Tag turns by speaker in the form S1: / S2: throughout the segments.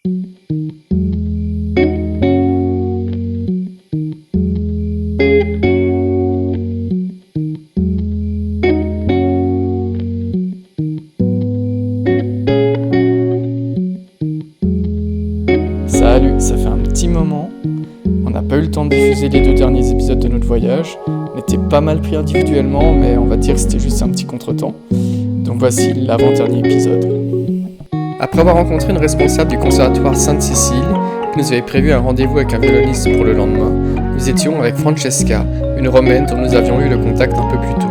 S1: Salut, ça fait un petit moment. On n'a pas eu le temps de diffuser les 2 derniers épisodes de notre voyage. On était pas mal pris individuellement, mais on va dire que c'était juste un petit contretemps. Donc voici l'avant-dernier épisode. Après avoir rencontré une responsable du conservatoire Sainte-Cécile, qui nous avait prévu un rendez-vous avec un violoniste pour le lendemain, nous étions avec Francesca, une Romaine dont nous avions eu le contact un peu plus tôt.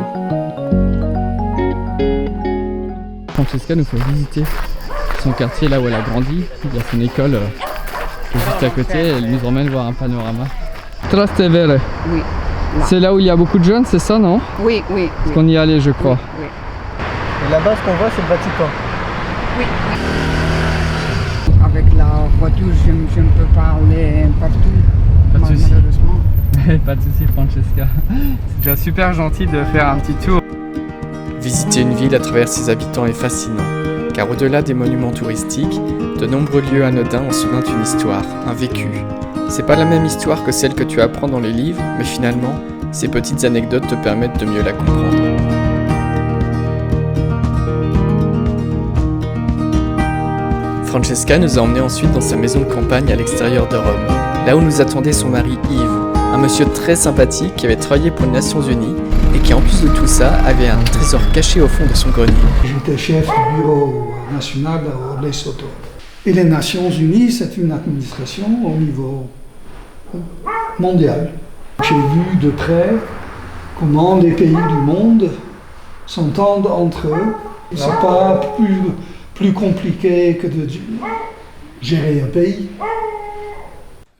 S1: Francesca nous fait visiter son quartier, là où elle a grandi. Il y a son école juste à côté, elle nous emmène voir un panorama. Trastevere.
S2: Oui.
S1: C'est là où il y a beaucoup de jeunes, c'est ça, non?
S2: Oui, oui.
S1: Parce qu'on y allait, je crois.
S2: Oui.
S3: Et là-bas, ce qu'on voit, c'est le Vatican.
S2: Oui. Avec la voiture, je ne peux pas aller partout.
S1: Pas de souci.
S2: Malheureusement.
S1: Pas de souci, Francesca. C'est déjà super gentil de faire un petit tour. Visiter une ville à travers ses habitants est fascinant, car au-delà des monuments touristiques, de nombreux lieux anodins en soulignent une histoire, un vécu. C'est pas la même histoire que celle que tu apprends dans les livres, mais finalement, ces petites anecdotes te permettent de mieux la comprendre. Francesca nous a emmenés ensuite dans sa maison de campagne à l'extérieur de Rome, là où nous attendait son mari Yves, un monsieur très sympathique qui avait travaillé pour les Nations Unies et qui en plus de tout ça avait un trésor caché au fond de son grenier.
S4: J'étais chef du bureau national au Lesotho. Et les Nations Unies, c'est une administration au niveau mondial. J'ai vu de près comment les pays du monde s'entendent entre eux. C'est pas plus compliqué que de gérer un pays.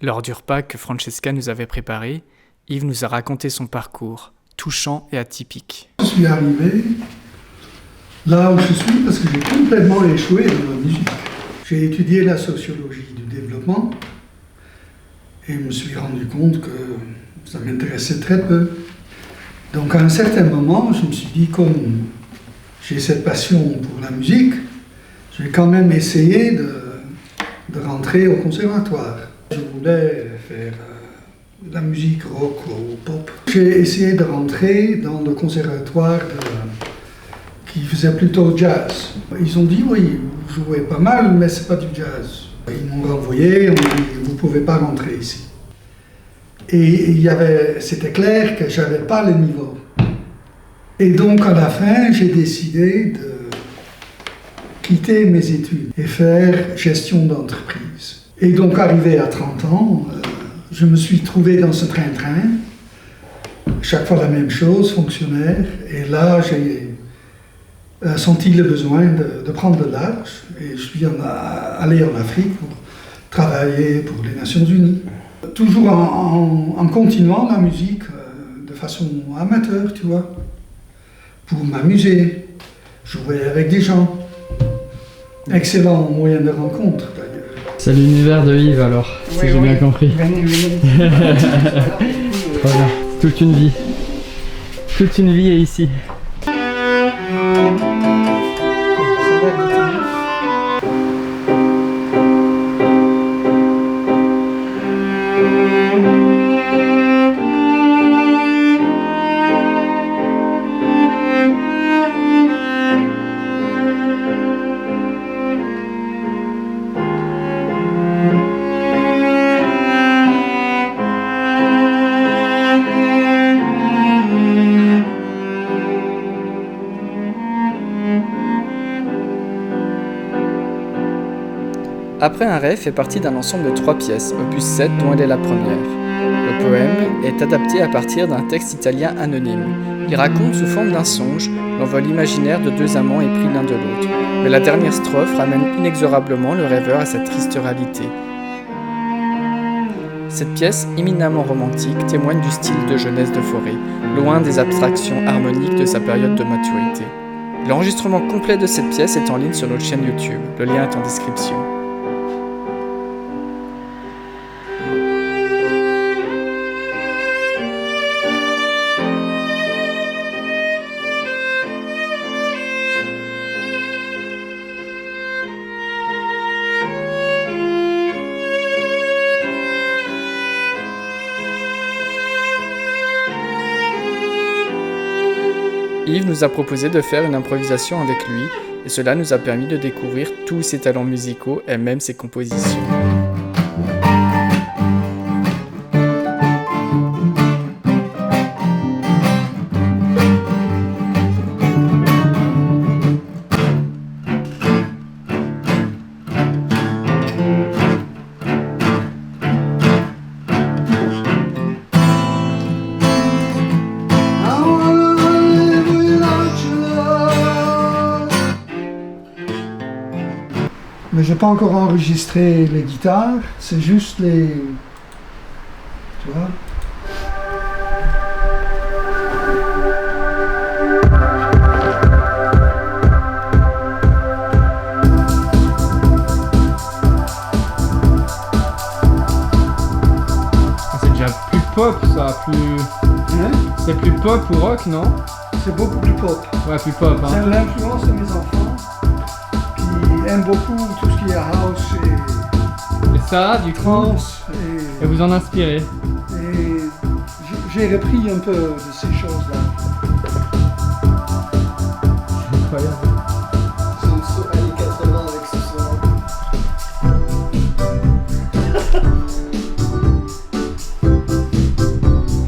S1: Lors du repas que Francesca nous avait préparé, Yves nous a raconté son parcours, touchant et atypique.
S4: Je suis arrivé là où je suis parce que j'ai complètement échoué dans la musique. J'ai étudié la sociologie du développement et je me suis rendu compte que ça m'intéressait très peu. Donc à un certain moment, je me suis dit, comme j'ai cette passion pour la musique, je vais quand même essayer de rentrer au conservatoire. Je voulais faire de la musique rock ou pop. J'ai essayé de rentrer dans le conservatoire qui faisait plutôt jazz. Ils ont dit oui, vous jouez pas mal, mais c'est pas du jazz. Ils m'ont renvoyé, ils m'ont dit vous pouvez pas rentrer ici. Et c'était clair que j'avais pas le niveau. Et donc à la fin, j'ai décidé de quitter mes études et faire gestion d'entreprise. Et donc arrivé à 30 ans, je me suis trouvé dans ce train-train, chaque fois la même chose, fonctionnaire, et là j'ai senti le besoin de prendre de l'âge, et je suis allé en Afrique pour travailler pour les Nations Unies. Toujours en continuant la musique de façon amateur, tu vois, pour m'amuser, jouer avec des gens. Excellent moyen de rencontre d'ailleurs.
S1: C'est l'univers de Yves alors, si j'ai bien compris.
S2: Venez.
S1: Voilà, toute une vie. Toute une vie est ici. Après un rêve fait partie d'un ensemble de 3 pièces, opus 7 dont elle est la première. Le poème est adapté à partir d'un texte italien anonyme. Il raconte sous forme d'un songe l'envol imaginaire de 2 amants épris l'un de l'autre. Mais la dernière strophe ramène inexorablement le rêveur à cette triste réalité. Cette pièce, éminemment romantique, témoigne du style de jeunesse de Fauré, loin des abstractions harmoniques de sa période de maturité. L'enregistrement complet de cette pièce est en ligne sur notre chaîne YouTube, le lien est en description. Yves nous a proposé de faire une improvisation avec lui, et cela nous a permis de découvrir tous ses talents musicaux et même ses compositions.
S4: Mais j'ai pas encore enregistré les guitares, c'est juste les... Tu vois?
S1: C'est déjà plus pop ça,
S4: Hein?
S1: C'est plus pop ou rock, non?
S4: C'est beaucoup plus pop.
S1: Ouais, plus pop,
S4: C'est l'influence de mes enfants qui aiment beaucoup tout ce qui est house
S1: Et ça, du coup,
S4: trance
S1: et vous en inspirez.
S4: et j'ai repris un peu de ces choses-là.
S1: Incroyable.
S3: C'est une sauce années 80 avec ce son.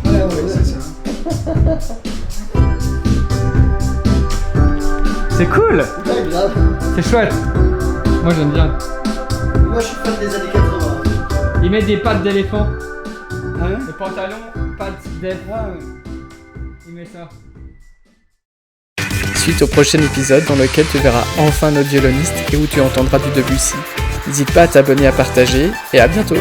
S4: Ouais, c'est ça.
S1: C'est cool!
S3: Ouais, grave.
S1: C'est chouette! Moi j'aime bien.
S3: Moi, je suis fan des années 80.
S1: Il met des pattes d'éléphant.
S4: Hein?
S1: Les pantalons, pattes d'éléphant. Il met ça. Suite au prochain épisode dans lequel tu verras enfin notre violoniste et où tu entendras du Debussy. N'hésite pas à t'abonner, à partager et à bientôt!